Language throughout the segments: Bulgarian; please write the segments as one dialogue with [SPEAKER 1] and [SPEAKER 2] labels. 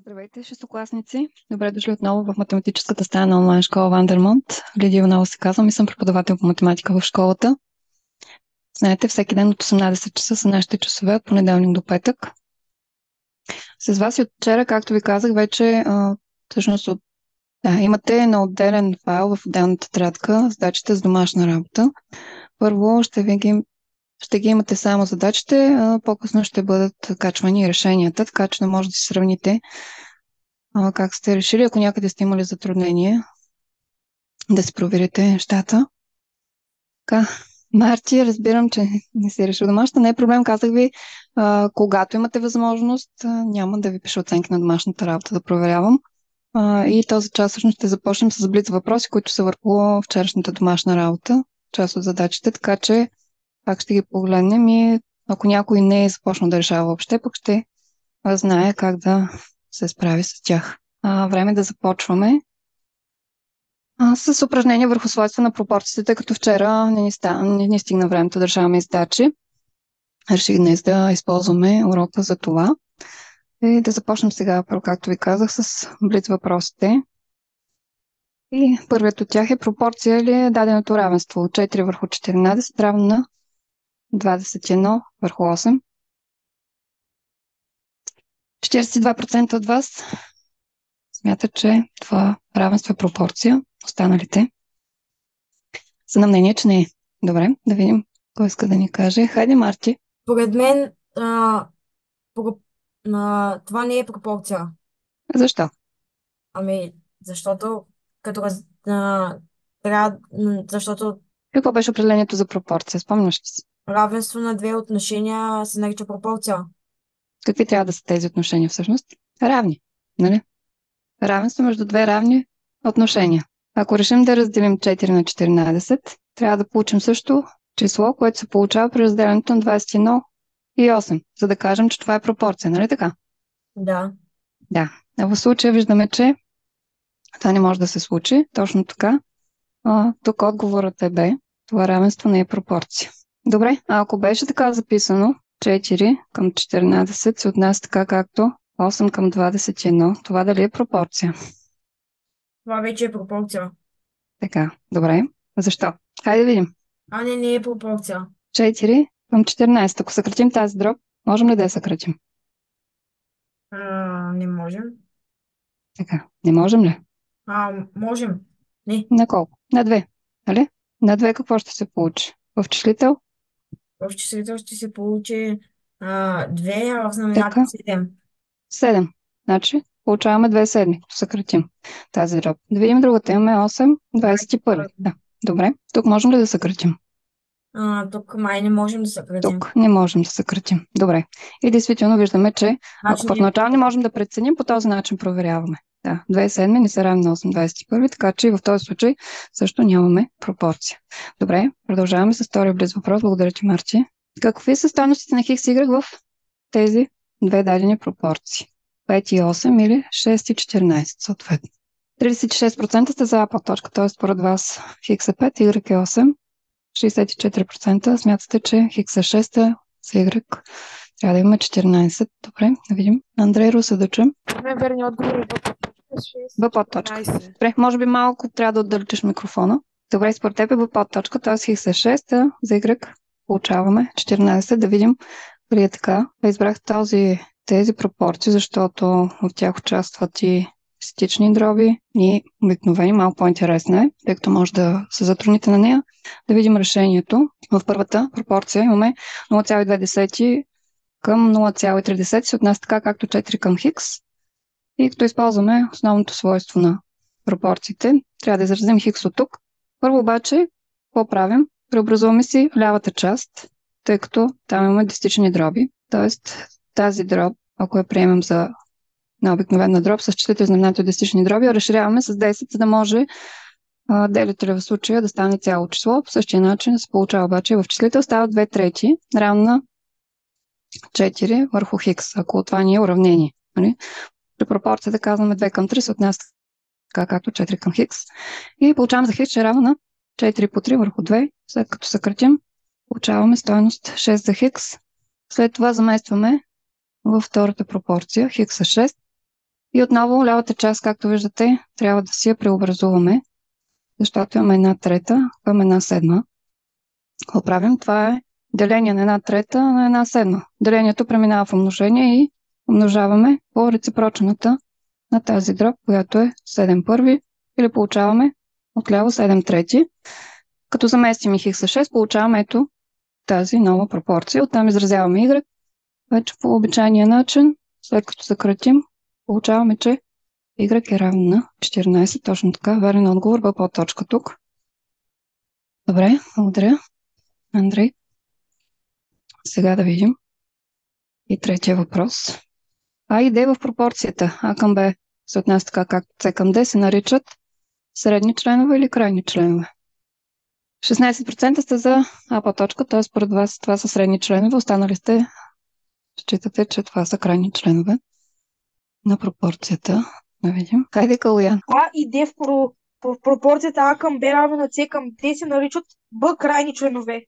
[SPEAKER 1] Здравейте, шестокласници! Добре дошли отново в математическата стая на онлайн школа Вандермонт. Лидия Иванова се казвам и съм преподавател по математика в школата. Знаете, всеки ден от 18 часа са нашите часове от понеделник до петък. С вас и от вчера, както ви казах, вече всъщност имате на отделен файл в отделната тетрадка задачите с домашна работа. Първо ще ги имате само задачите, а по-късно ще бъдат качвани решенията, така че не може да си сравните как сте решили, ако някъде сте имали затруднение, да си проверите нещата. Така, Марти, разбирам, че не си решил домашната. Не е проблем, казах ви, когато имате възможност, няма да ви пиша оценки на домашната работа да проверявам. И този час всъщност ще започнем с блиц въпроси, които са върху вчерашната домашна работа, част от задачите, така че пак ще ги погледнем и ако някой не е започнал да решава въобще, пък ще знае как да се справи с тях. Време да започваме с упражнения върху свойства на пропорциите, тъй като вчера не ни стигна времето да решаваме задачи. Реших днес да използваме урока за това. И да започнем сега, както ви казах, с блиц въпросите. И първият от тях е: пропорция ли е даденото равенство? 4 върху 14 равно на 21 върху 8. 42% от вас смятат, че това равенство е пропорция. Останалите са на мнение, че не е. Добре, да видим кой иска да ни каже. Хайде, Марти.
[SPEAKER 2] Поред мен това не е пропорция.
[SPEAKER 1] Защо?
[SPEAKER 2] Ами, защото като защото
[SPEAKER 1] Какво беше определението за пропорция? Спомняш ли си?
[SPEAKER 2] равенство на две отношения се нарича пропорция.
[SPEAKER 1] Какви трябва да са тези отношения всъщност? Равни, нали? Равенство между две равни отношения. Ако решим да разделим 4 на 14, трябва да получим също число, което се получава при разделянето на 21 и 8, за да кажем, че това е пропорция, нали така?
[SPEAKER 2] Да.
[SPEAKER 1] Да. А в случая виждаме, че това не може да се случи. Точно така. Тук отговорът е Б. Това равенство не е пропорция. Добре, а ако беше така записано, 4 към 14 се отнася така както 8 към 21, това дали е пропорция?
[SPEAKER 2] Това вече е пропорция.
[SPEAKER 1] Така, добре. Защо? Хайде да видим.
[SPEAKER 2] Не е пропорция.
[SPEAKER 1] 4 към 14. Ако съкратим тази дроб, можем ли да я съкратим?
[SPEAKER 2] Не можем.
[SPEAKER 1] Така, не можем ли?
[SPEAKER 2] Можем. Не.
[SPEAKER 1] На колко? На 2. Нали? На 2 какво ще се получи? В числител?
[SPEAKER 2] В числител ще се получи 2, а в знаменател
[SPEAKER 1] Така,
[SPEAKER 2] 7.
[SPEAKER 1] 7. Значи, получаваме 2 седми, като съкратим тази дроб. Да видим другата. Имаме 8, 21. Да, добре. Тук можем ли да съкратим?
[SPEAKER 2] Тук май не можем да съкратим.
[SPEAKER 1] Тук не можем да съкратим. Добре. И действително виждаме, че ако
[SPEAKER 2] Значи
[SPEAKER 1] първоначално не можем да преценим, по този начин проверяваме. Да, 2 седми не са равни на 8, 21, така че и в този случай също нямаме пропорция. Добре, продължаваме с втория близ въпрос. Благодаря ти, Марти. Какви са стойностите на хикс и y в тези две дадени пропорции? 5 и 8 или 6 и 14 съответно. 36% сте за А подточка, т.е. според вас хикс е 5, y е 8. 64% смятате, че хикс е 6, за y трябва да имаме 14. Добре, да видим. Андрей Руса да чуем.
[SPEAKER 3] Верният отговор е
[SPEAKER 1] В
[SPEAKER 3] В
[SPEAKER 1] подточка.
[SPEAKER 3] 14.
[SPEAKER 1] Добре, може би малко трябва да отдалечиш микрофона. Добре, според теб е в подточка, т.е. хикс е 6, а за y получаваме 14. Да видим дали е така. Избрах тези пропорции, защото в тях участват и стични дроби и обикновени, малко по-интересно е, тъй като може да се затрудните на нея. Да видим решението. В първата пропорция имаме 0,2 към 0,3 се отнася така както 4 към хикс. И като използваме основното свойство на пропорциите, трябва да изразим хикс от тук. Първо обаче, какво правим? Преобразуваме си лявата част, тъй като там имаме десетични дроби. Тоест тази дроб, ако я приемем за на обикновена дроб с числите знаменател десетични дроби, я разширяваме с 10, за да може делителя в случая да стане цяло число. По същия начин се получава обаче в числител става 2 трети, равно на 4 върху хикс, ако това ни е уравнение. Нали? При пропорцията казваме 2 към 3 се отнася така както 4 към хикс. И получаваме за хикс, че е равно на 4 по 3 върху 2. След като съкратим, получаваме стойност 6 за хикс. След това заместваме във втората пропорция. Хикс е 6. И отново лявата част, както виждате, трябва да си я преобразуваме, защото имаме 1/3 към 1/7. Какво правим? Това е деление на 1/3 на 1/7. Делението преминава в умножение и умножаваме по реципрочната на тази дроб, която е 7/1, или получаваме отляво 7/3. Като заместим и хикс с 6, получаваме ето тази нова пропорция. Оттам изразяваме y. Вече по обичайния начин, след като съкратим, получаваме, че y е равно на 14. Точно така, верен отговор по точка тук. Добре, благодаря, Андрей. Сега да видим и третия въпрос. А и D в пропорцията А към Б се отнася така, както С към D, се наричат средни членове или крайни членове. 16% сте за А по точка, т.е. според вас това са средни членове, останали считате, че това са крайни членове на пропорцията. Да видим. Хайде, Калуян.
[SPEAKER 3] А и Д в пропорцията А към Б равно на С към Д се наричат Б крайни членове.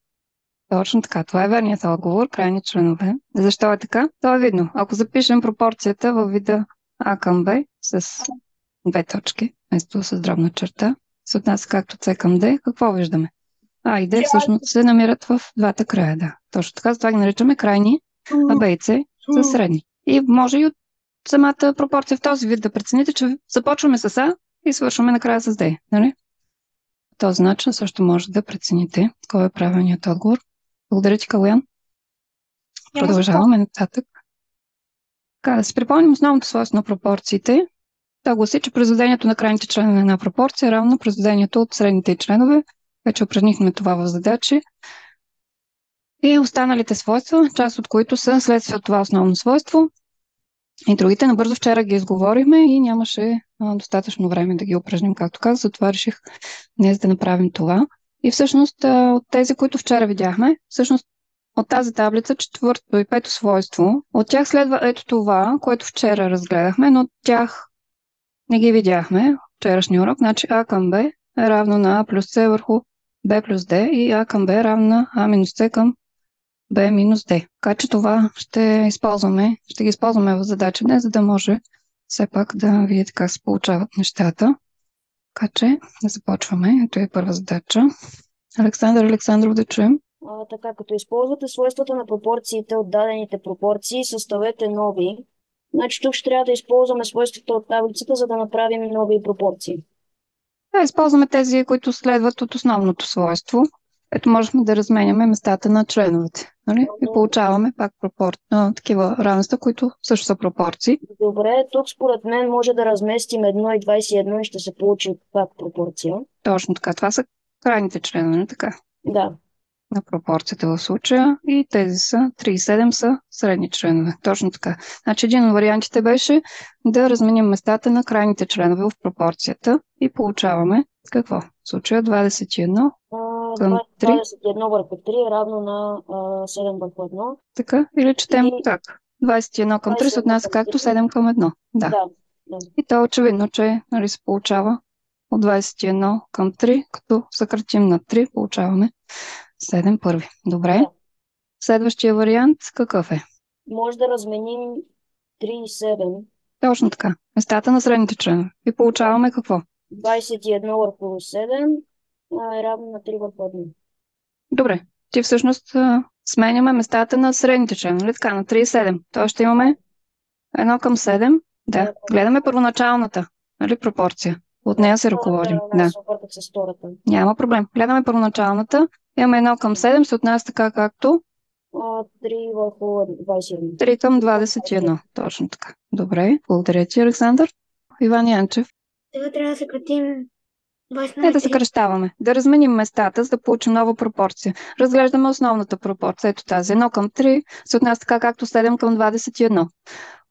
[SPEAKER 1] Точно така. Това е верният отговор. Крайни членове. Защо е така? То е видно. Ако запишем пропорцията във вида А към Б с две точки, вместо с дробна черта, се отнася както С към Д, какво виждаме? А и Д всъщност се намират в двата края. Да. Точно така. Затова ги наричаме крайни, а Б и С са средни. И може и от самата пропорция в този вид да прецените, че започваме с А и свършваме накрая с Д. Нали? По този начин също може да прецените кой е правилният отговор. Благодаря ти, Калуян. Продължаваме нататък. Така, да си припомним основното свойство на пропорциите. Да гласи, че произведението на крайните членове на една пропорция е равно на произведението от средните членове. Вече упражнихме това в задачи. И останалите свойства, част от които са следствие от това основно свойство. И другите набързо вчера ги изговорихме и нямаше достатъчно време да ги упражним, както казах, затова реших днес да направим това. И всъщност от тези, които вчера видяхме, всъщност от тази таблица, четвърто и пето свойство, от тях следва ето това, което вчера разгледахме, но от тях не ги видяхме. Вчерашния урок, значи А към Б е равно на А плюс С върху Б плюс Д и А към Б е равно на А минус С към Б минус Д. Така че това ще ги използваме в задача днес, за да може все пак да видите как се получават нещата. Така че да започваме. Ето е първа задача. Александър Александров, да чуем.
[SPEAKER 4] Така, като използвате свойствата на пропорциите от дадените пропорции, съставете нови. Значи тук ще трябва да използваме свойствата от таблицата, за да направим нови пропорции.
[SPEAKER 1] Да, използваме тези, които следват от основното свойство. Ето можем да разменяме местата на членовете. Нали? И получаваме пак такива равенства, които също са пропорции.
[SPEAKER 4] Добре, тук според мен може да разместим 1 и 21 и ще се получи пак пропорция.
[SPEAKER 1] Точно така. Това са крайните членове, така?
[SPEAKER 4] Да.
[SPEAKER 1] На пропорцията в случая и тези са 3 и 7 са средни членове. Точно така. Значи един от вариантите беше да разменим местата на крайните членове в пропорцията и получаваме какво? В случая 21 към 3.
[SPEAKER 4] 21 върху 3 е равно на 7 върху 1.
[SPEAKER 1] Така, или четем так. 21 към 3 се отнася както 7 към 1. Да. И то е очевидно, че нали, се получава от 21 към 3, като съкратим на 3, получаваме 7 първи. Добре. Да. Следващия вариант какъв е?
[SPEAKER 4] Може да разменим 3 и 7.
[SPEAKER 1] Точно така. Местата на средните членове. И получаваме какво?
[SPEAKER 4] 21 върху 7 е равно на 3 върху 1.
[SPEAKER 1] Добре. Ти всъщност сменяме местата на средните членове. Така, на 3 и 7. То ще имаме 1 към 7. Да. Гледаме първоначалната пропорция. От нея се ръководим. Да. Няма проблем. Гледаме първоначалната. Имаме 1 към 7, се отнася така както
[SPEAKER 4] 3 върху 21.
[SPEAKER 1] 3 към 21. Точно така. Добре. Благодаря ти, Александър. Иван Янчев.
[SPEAKER 3] Сега трябва да съкратим 20 на 3.
[SPEAKER 1] Не да съкръщаваме. Да разменим местата, за да получим нова пропорция. Разглеждаме основната пропорция. Ето тази. 1 към 3 се отнася така както 7 към 21.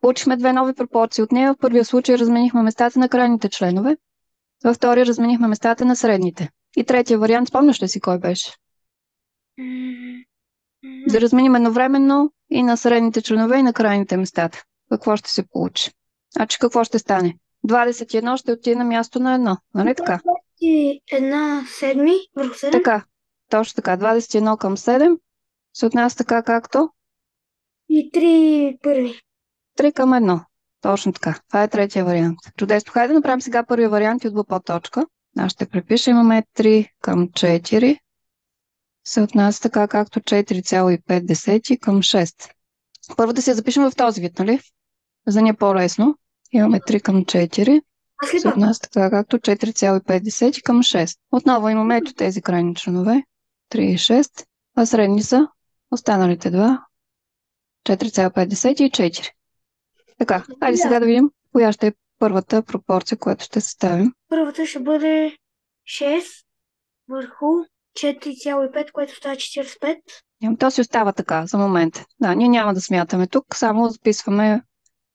[SPEAKER 1] Получихме две нови пропорции от нея. В първия случай разменихме местата на крайните членове. Във втория разменихме местата на средните. И третия вариант, спомняш ли си кой беше? Да разменим едновременно и на средните членове, и на крайните местата. Какво ще се получи? Значи какво ще стане? 21 ще отиде на място на 1. Нали така?
[SPEAKER 3] 21 седми върху 7.
[SPEAKER 1] Така. Точно така. 21 към 7 се отнася така както?
[SPEAKER 3] И 3 първи.
[SPEAKER 1] 3 към 1. Точно така. Това е третия вариант. Чудесно. Хайде да направим сега първия вариант и от подточка. Аз ще препиша. Имаме 3 към 4. Се отнася така, както 4,5 към 6. Първо да си я запишем в този вид, нали? За да ни е по-лесно. Имаме 3 към 4.
[SPEAKER 3] Аз ли
[SPEAKER 1] Се
[SPEAKER 3] пак?
[SPEAKER 1] отнася така, както 4,5 към 6. Отново имаме ето тези крайни членове. 3 и 6. А средни са останалите два. 4,5 и 4. Така, хайде сега да видим коя ще е първата пропорция, която ще съставим.
[SPEAKER 3] Първата ще бъде 6 върху 4,5, което става 45.
[SPEAKER 1] То си остава така за момент. Да, ние няма да смятаме тук, само записваме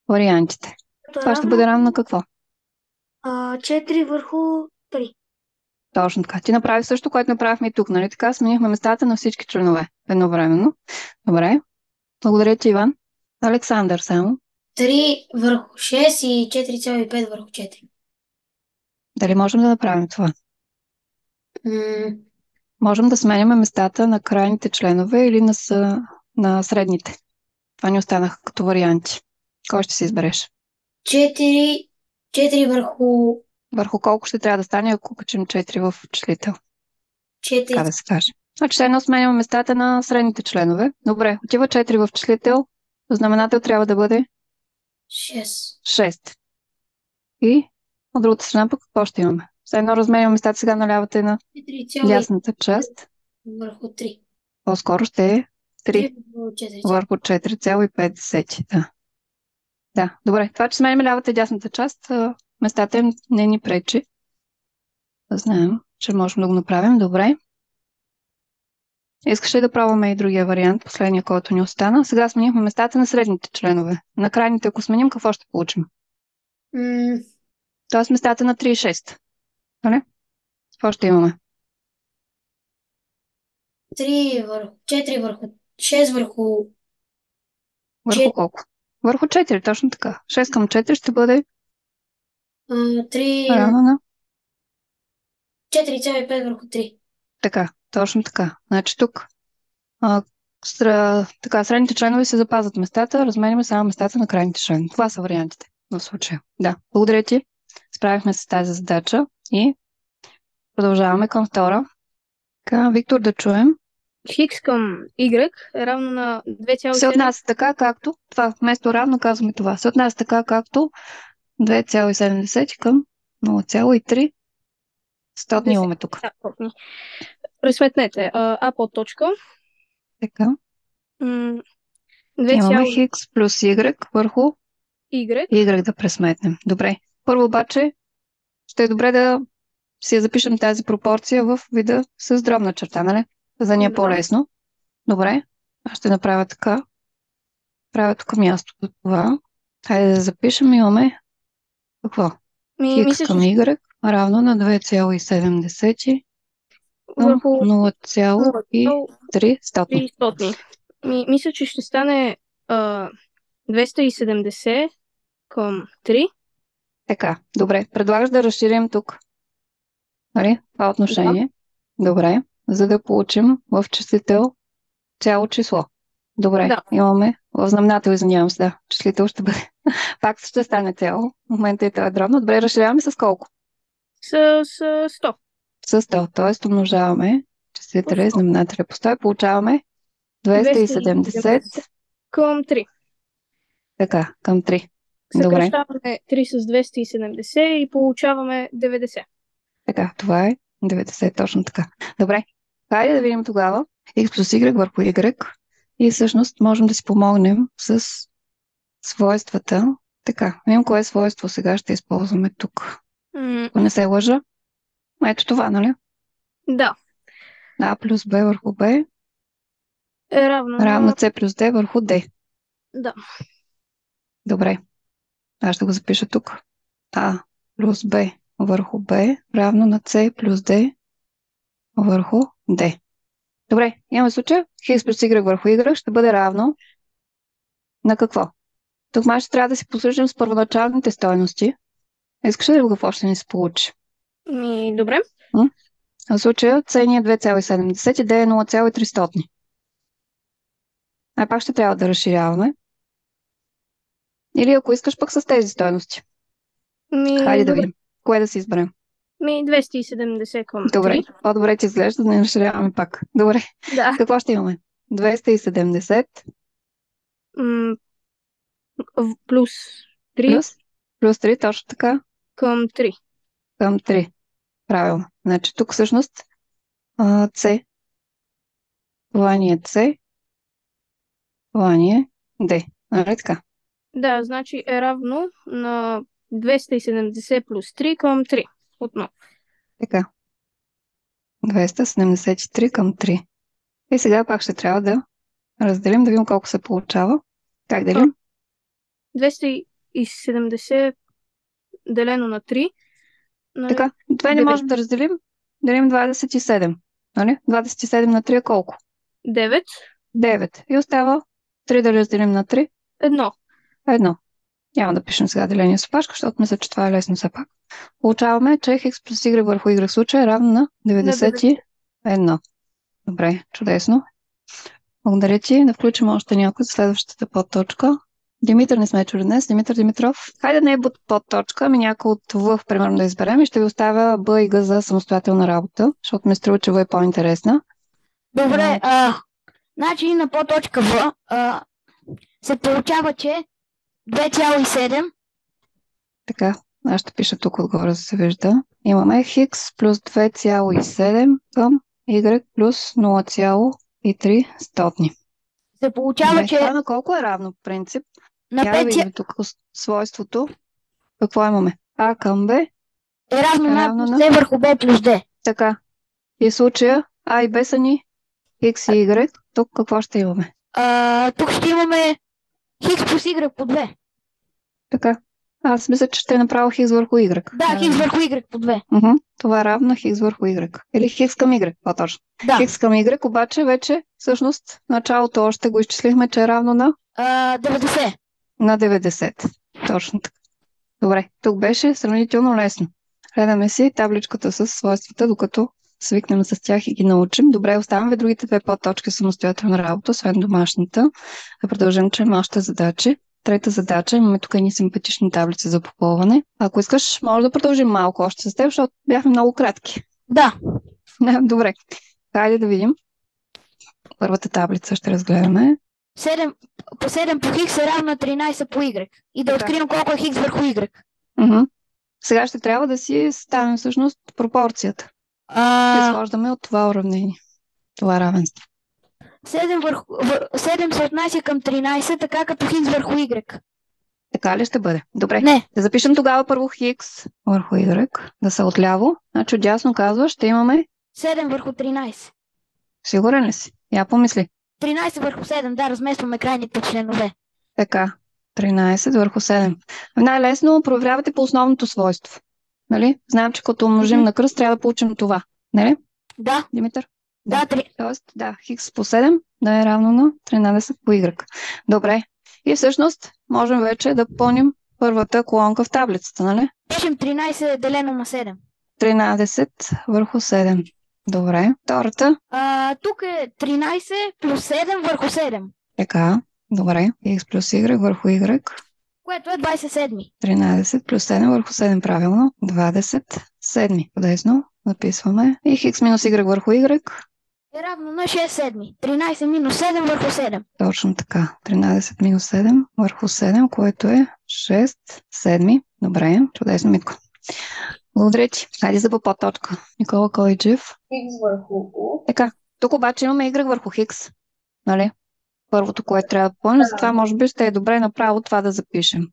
[SPEAKER 1] вариантите. Това ще бъде равно на какво?
[SPEAKER 3] 4 върху 3.
[SPEAKER 1] Точно така. Ти направи също, което направихме и тук, нали така? Сменихме местата на всички членове едновременно. Добре. Благодаря ти, Иван. Александър само.
[SPEAKER 5] 3 върху 6 и 4,5 върху 4.
[SPEAKER 1] Дали можем да направим това?
[SPEAKER 5] М,
[SPEAKER 1] Можем да сменяме местата на крайните членове или на средните. Това ни останаха като варианти. Кой ще си избереш?
[SPEAKER 5] 4 върху
[SPEAKER 1] Върху колко ще трябва да стане, ако качим 4 в числител? Така
[SPEAKER 5] 4.
[SPEAKER 1] да се каже. Значи едно сменяме местата на средните членове. Добре, отива 4 в числител. Знаменател трябва да бъде
[SPEAKER 5] 6.
[SPEAKER 1] 6. И от другата страна пък какво ще имаме? Все едно разменяме местата сега на лявата и на
[SPEAKER 5] 4,5
[SPEAKER 1] дясната част.
[SPEAKER 5] върху 3.
[SPEAKER 1] По-скоро ще е 3
[SPEAKER 5] върху 4.
[SPEAKER 1] върху 4,5. Да. Да, добре. Това, че сменяме лявата и дясната част, местата им не ни пречи. Да знаем, че можем да го направим. Добре. Искаш ли да пробваме и другия вариант, последния, който ни остана? Сега сменихме местата на средните членове. На крайните, ако сменим, какво ще получим?
[SPEAKER 5] М,
[SPEAKER 1] Тоест местата на 3 и 6. Нали? Какво ще имаме?
[SPEAKER 5] 3 върху 4 върху 6 върху
[SPEAKER 1] Върху
[SPEAKER 5] Чет-
[SPEAKER 1] колко? Върху 4, точно така. 6 към 4 ще бъде
[SPEAKER 5] 3
[SPEAKER 1] равно на
[SPEAKER 5] 4,5 върху 3.
[SPEAKER 1] така. Точно така. Значи тук така, средните членове се запазват местата, разменяме само местата на крайните членове. Това са вариантите в случая. Да, благодаря ти. Справихме се с тази задача и продължаваме към втора. Така, Виктор, да чуем.
[SPEAKER 6] Хикс към Y е равно на 2,7.
[SPEAKER 1] Се отнася така, както това, вместо равно казваме това. Се отнася така, както 2,7 към 0,3 стотни имаме тук.
[SPEAKER 6] Да, точно. Пресметнете. А под точка.
[SPEAKER 1] Така.
[SPEAKER 6] м,
[SPEAKER 1] Имаме
[SPEAKER 6] 2,y
[SPEAKER 1] хикс плюс y върху y да пресметнем. Добре. Първо обаче ще е добре да си я запишем тази пропорция в вида с дробна черта, нали? За да ни е
[SPEAKER 6] Да.
[SPEAKER 1] по-лесно. Добре. Аз ще направя така. Правя тук място за това. Хайде да запишем. Имаме какво? Хикс
[SPEAKER 6] мисля,
[SPEAKER 1] към
[SPEAKER 6] че
[SPEAKER 1] y равно на 2,7 към
[SPEAKER 6] върху
[SPEAKER 1] 0,3 стотни.
[SPEAKER 6] 300. Мисля, че ще стане 270 към 3.
[SPEAKER 1] Така, добре. Предлагаш да разширим тук. Нали? Това отношение. Добре. За да получим в числител цяло число. Добре.
[SPEAKER 6] Да.
[SPEAKER 1] Имаме в знаменател, извинявам се, да. Числител ще бъде. Пак ще стане цяло. В момента е това дробно. Добре, разширяваме с колко?
[SPEAKER 6] С 100.
[SPEAKER 1] С 100. Т.е. умножаваме числителя и знаменателя по 100 и получаваме 270
[SPEAKER 6] към 3.
[SPEAKER 1] така, към 3. Добре.
[SPEAKER 6] Съкръщаваме 3 с 270 и получаваме 90.
[SPEAKER 1] Така, това е 90, точно така. Добре, хайде да видим тогава x плюс y върху y и всъщност можем да си помогнем с свойствата. Така, видим кое свойство сега ще използваме тук. Ако не се лъжа, ето това, нали?
[SPEAKER 6] Да,
[SPEAKER 1] А плюс b върху b
[SPEAKER 6] е равно
[SPEAKER 1] равно
[SPEAKER 6] на...
[SPEAKER 1] c плюс d върху d.
[SPEAKER 6] Да.
[SPEAKER 1] Добре, аз ще го запиша тук. А плюс b върху b равно на c плюс d върху d. Добре, имаме случай. Хикс плюс y върху y ще бъде равно на какво? Тук май ще трябва да си послужим с първоначалните стойности. Искаш ли да какво ще ни се получи?
[SPEAKER 6] Добре.
[SPEAKER 1] В случая c ни е 2,70 и d е 0,300. Пак ще трябва да разширяваме. Или ако искаш пък с тези стойности. Хайде да
[SPEAKER 6] Добре.
[SPEAKER 1] видим. Кое да си изберем?
[SPEAKER 6] 270 към
[SPEAKER 1] Добре,
[SPEAKER 6] 3.
[SPEAKER 1] по-добре ти изглежда, да не разширяваме пак. Добре,
[SPEAKER 6] Да.
[SPEAKER 1] какво ще имаме? 270
[SPEAKER 6] М, плюс 3
[SPEAKER 1] плюс 3, точно така,
[SPEAKER 6] към 3.
[SPEAKER 1] към 3. Правилно. Значи тук всъщност C, това ни е C, това ни е D. Нали така?
[SPEAKER 6] Да, значи е равно на 270 плюс 3 към 3. Отново.
[SPEAKER 1] Така. 273 към 3. И сега пак ще трябва да разделим, да видим колко се получава. Как делим?
[SPEAKER 6] 270 делено на 3. Нали?
[SPEAKER 1] Така, 2 не можем да разделим. Делим 27. Нали? 27 на 3 е колко?
[SPEAKER 6] 9.
[SPEAKER 1] 9. И остава 3 да разделим на 3.
[SPEAKER 6] 1.
[SPEAKER 1] 1. Няма да пишем сега деление с опашка, защото мисля, че това е лесно все пак. Получаваме, че x плюс y върху y случай е равно на 91. Добре, чудесно. Благодаря ти. Да включим още някой за следващата подточка. Димитър не сме чули днес. Димитър Димитров. Хайде не е подточка, ами някой от В, примерно, да изберем и ще ви оставя Б и Г за самостоятелна работа, защото ми струва, че В е по-интересна.
[SPEAKER 5] Добре, значи на подточка В се получава, че 2,7
[SPEAKER 1] Така, аз ще пиша тук отгоре, за да се вижда. Имаме хикс плюс 2,7 към y плюс 0,3 стотни.
[SPEAKER 5] се получава, че
[SPEAKER 1] Това на колко е равно по принцип?
[SPEAKER 5] на
[SPEAKER 1] Я да
[SPEAKER 5] 5
[SPEAKER 1] видим тук свойството. Какво имаме? А към Б.
[SPEAKER 5] е равно на
[SPEAKER 1] равно
[SPEAKER 5] плюс
[SPEAKER 1] на-
[SPEAKER 5] C върху B плюс D.
[SPEAKER 1] Така. И в случая А и Б са ни X и Y. Тук какво ще имаме?
[SPEAKER 5] Тук ще имаме хикс плюс Y по 2.
[SPEAKER 1] Така. Аз мисля, че ще е направо Хикс върху Y.
[SPEAKER 5] Да, хикс върху Y по 2.
[SPEAKER 1] Това е равно на Хикс върху Y. Или Хикс към Y, по-точно.
[SPEAKER 5] Да.
[SPEAKER 1] Хикс към Y, обаче вече всъщност началото още го изчислихме, че е равно на
[SPEAKER 5] 90.
[SPEAKER 1] на 90. Точно така. Добре, тук беше сравнително лесно. Гледаме си табличката с свойствата, докато свикнем с тях и ги научим. Добре, оставяме другите две подточки самостоятелна работа, освен домашната. Да продължим, че имаме още задачи. Трета задача, имаме тук едни симпатични таблици за попълване. Ако искаш, може да продължим малко още с теб, защото бяхме много кратки.
[SPEAKER 5] Да.
[SPEAKER 1] Добре, хайде да видим. Първата таблица ще разгледаме.
[SPEAKER 5] 7 по 7 по хикс е равно на 13 по Y. И да
[SPEAKER 1] Така.
[SPEAKER 5] открием колко е хикс върху Y.
[SPEAKER 1] Сега ще трябва да си ставим всъщност пропорцията. Изхождаме от това уравнение. Това равенство.
[SPEAKER 5] 7 се отнася към 13, така като хикс върху Y.
[SPEAKER 1] Така ли ще бъде? Добре.
[SPEAKER 5] Не,
[SPEAKER 1] Да запишем тогава първо хикс върху y, да са отляво. Значи отдясно казва, ще имаме...
[SPEAKER 5] 7 върху 13.
[SPEAKER 1] Сигурен ли си? Я помисли.
[SPEAKER 5] 13 върху 7, да, разместваме крайните членове.
[SPEAKER 1] Така, 13 върху 7. Най-лесно проверявате по основното свойство. Нали? Знаем, че като умножим на кръст, трябва да получим това. Нали,
[SPEAKER 5] Да,
[SPEAKER 1] Димитър?
[SPEAKER 5] да,
[SPEAKER 1] Тоест, да, хикс по 7 да е равно на 13 по y. Добре. И всъщност можем вече да помним първата колонка в таблицата, нали?
[SPEAKER 5] пишем 13 делено на 7.
[SPEAKER 1] 13 върху 7. Добре. Втората.
[SPEAKER 5] Тук е 13 плюс 7 върху 7,
[SPEAKER 1] Така. Добре. X плюс Y върху Y.
[SPEAKER 5] което е 27.
[SPEAKER 1] 13 плюс 7 върху 7. Правилно. 27. Подесно. Записваме. И X минус Y върху Y.
[SPEAKER 5] Е равно на 6 седми. 13 минус 7 върху 7.
[SPEAKER 1] Точно така. 13 минус 7 върху 7, което е 6 седми. Добре. Чудесно, Митко. Благодаря ти. Хайде за подточка. Никола Койджев.
[SPEAKER 2] Хикс върху U.
[SPEAKER 1] Така. Тук обаче имаме Y върху Хикс. Нали? Първото, което трябва да помним, затова може би ще е добре направо това да запишем.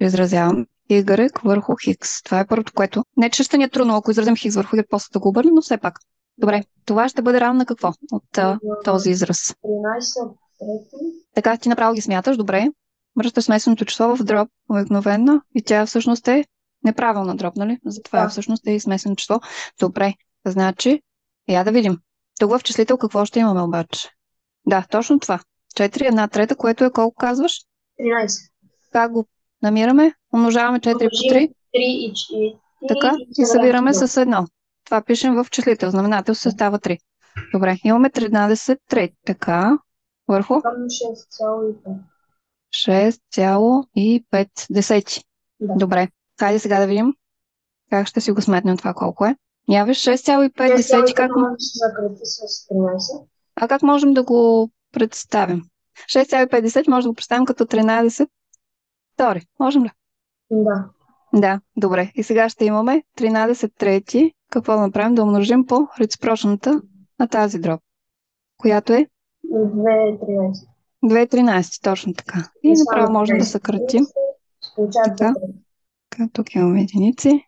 [SPEAKER 1] Изразявам Y върху Хикс. Това е първото, което... Не, че ще ни е трудно, ако изразим Хикс върху Y, после да го обърнем, но все пак. Добре, това ще бъде равно на какво от този израз?
[SPEAKER 2] 13 трети.
[SPEAKER 1] Така, ти направо ги смяташ, добре. Връщаш смесеното число в дроб обикновено и тя всъщност е неправилна дроб, нали? Затова всъщност е и смесено число. Добре, значи, я да видим. Тук в числител какво ще имаме обаче? Да, точно това. 4, 1/3, което е колко казваш?
[SPEAKER 2] 13.
[SPEAKER 1] Как го намираме? Умножаваме 4 по 3.
[SPEAKER 2] 3 и
[SPEAKER 1] Така, и събираме с 1. Това пишем в числител. Знаменател се става 3. Добре, имаме 13 трети. Така, върху
[SPEAKER 2] Там 6,5.
[SPEAKER 1] 6,5.
[SPEAKER 5] Да.
[SPEAKER 1] Добре. Хайде сега да видим как ще си го сметнем това колко е. Я виж 6,5 как...
[SPEAKER 5] Може да се съкрати с 13.
[SPEAKER 1] А как можем да го представим? 6,50 може да го представим като 13 втори. Можем ли?
[SPEAKER 5] Да.
[SPEAKER 1] Да, добре. И сега ще имаме 13 трети. Какво да направим? Да умножим по реципрочната на тази дроб, която е
[SPEAKER 5] 2,13.
[SPEAKER 1] 2,13, точно така. И направо можем да съкратим. Така. Тук имаме единици.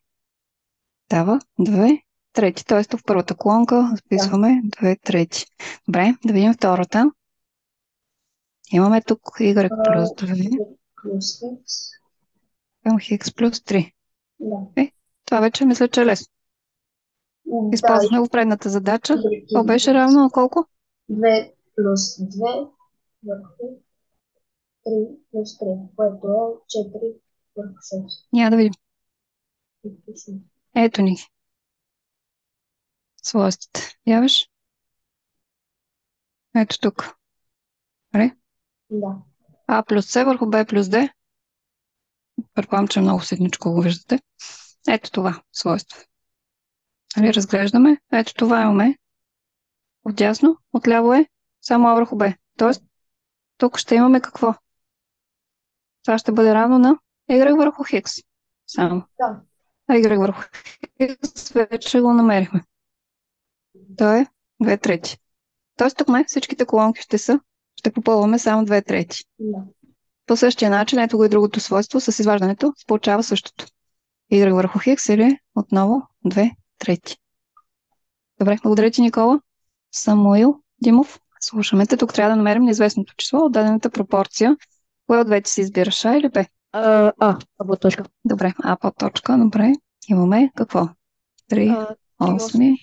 [SPEAKER 1] Дава 2 трети. Т.е. в първата колонка записваме 2 трети. Добре, да видим втората. Имаме тук y плюс 2
[SPEAKER 5] Плюс хикс.
[SPEAKER 1] към хикс плюс 3.
[SPEAKER 5] Да.
[SPEAKER 1] Това вече мисля, че е лесно. Използвахме го в предната задача. Това беше равно на колко?
[SPEAKER 5] 2 плюс 2 върху 3 плюс 3, което е 4 върху 6.
[SPEAKER 1] Няма да видим. Ето ни. Свойствата. Явиш? Ето тук.
[SPEAKER 5] Да.
[SPEAKER 1] А плюс С върху Б плюс Д. Предполагам, че много седничко го виждате. Ето това свойство. Разглеждаме. Ето това имаме. Отдясно, отляво е само А върху Б. Тоест, тук ще имаме какво? Това ще бъде равно на Y върху Хикс. Само.
[SPEAKER 5] Да.
[SPEAKER 1] А Y върху Хикс вече го намерихме. То е 2 трети. Тоест тук всичките колонки ще попълваме само 2 трети.
[SPEAKER 5] Да.
[SPEAKER 1] По същия начин, ето го и другото свойство, с изваждането се получава същото. Y върху Хикс или отново 2 трети. Добре, благодаря ти, Никола. Самуил Димов, слушаме те. Тук трябва да намерим неизвестното число от дадената пропорция. Кое от двете си избираш, А или Б?
[SPEAKER 4] А по точка.
[SPEAKER 1] Добре, А по точка, добре. Имаме какво? 3 8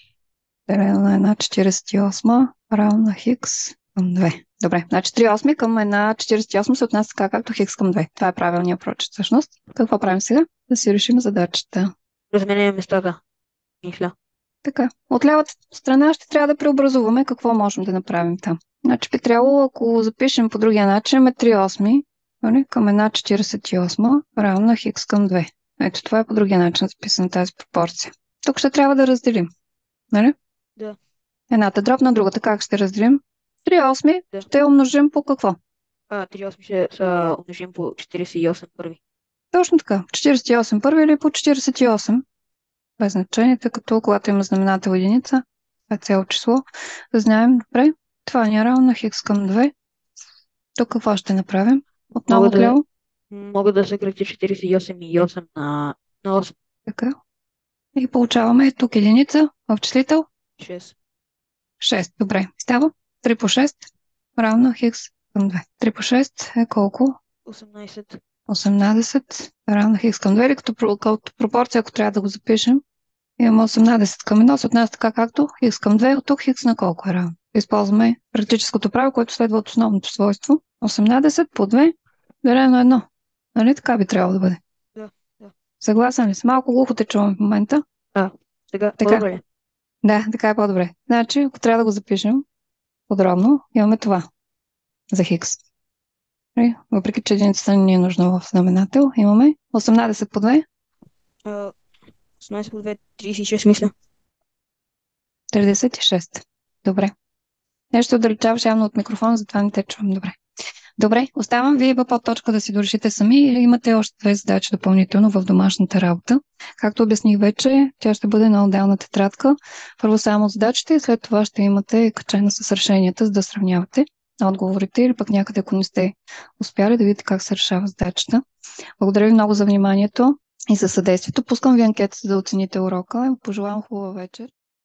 [SPEAKER 1] делено на 1,48 равно на Хикс към 2. Добре, значи 3,8 към 1,48 се отнася така, както Хикс към 2. Това е правилният прочит всъщност. Какво правим сега? Да си решим задачата.
[SPEAKER 4] Разменяме местата. Мисля.
[SPEAKER 1] Така, от лявата страна ще трябва да преобразуваме какво можем да направим там. Значи би трябвало, ако запишем по другия начин, имаме 3,8 към 1,48 равно на Хикс към 2. Ето това е по другия начин записана тази пропорция. Тук ще трябва да разделим. Нали?
[SPEAKER 4] Да.
[SPEAKER 1] Едната дроб на другата. Как ще разделим? 3,8
[SPEAKER 4] Да.
[SPEAKER 1] ще умножим по какво?
[SPEAKER 4] 3,8 ще са умножим по 48 първи.
[SPEAKER 1] Точно така. 48 първи или по 48? Без значение, тъй като когато има знаменател единица, това е цяло число, да знаем, добре, това ни е равно на Хикс към 2. Тук какво ще направим? Отново отляво.
[SPEAKER 4] Мога да съкратя 48 и 8 на 8.
[SPEAKER 1] Така. И получаваме тук единица в числител
[SPEAKER 4] 6.
[SPEAKER 1] 6. Добре. Става 3 по 6 равно на Хикс към 2. 3 по 6 е колко?
[SPEAKER 4] 18.
[SPEAKER 1] 18 равно на Хикс към 2. Или като пропорция, ако трябва да го запишем, имаме 18 към 1, се отнася така както Хикс към 2. От тук Хикс на колко е равно? Използваме практическото правило, което следва от основното свойство. 18 по 2 делено на 1. Нали така би трябвало да бъде?
[SPEAKER 4] Да.
[SPEAKER 1] Съгласен ли си? Малко глухо те чувам в момента.
[SPEAKER 4] Така.
[SPEAKER 1] По-добре. Да, така е по-добре. Значи, ако трябва да го запишем подробно, имаме това за Хикс. Въпреки, че единицата ни е нужна в знаменател, имаме 18 по 2.
[SPEAKER 4] 18 по 2, 36 мисля.
[SPEAKER 1] 36. Добре. Нещо отдалечаваш явно от микрофона, затова не те чувам добре. Добре, оставам вие по точка да си дорешите сами или имате още две задачи допълнително в домашната работа. Както обясних вече, тя ще бъде на отделна тетрадка. Първо само задачите и след това ще имате качена с решенията, за да сравнявате отговорите или пък някъде, ако не сте успяли да видите как се решава задачата. Благодаря ви много за вниманието и за съдействието. Пускам ви анкета, за да оцените урока. Пожелавам хубава вечер.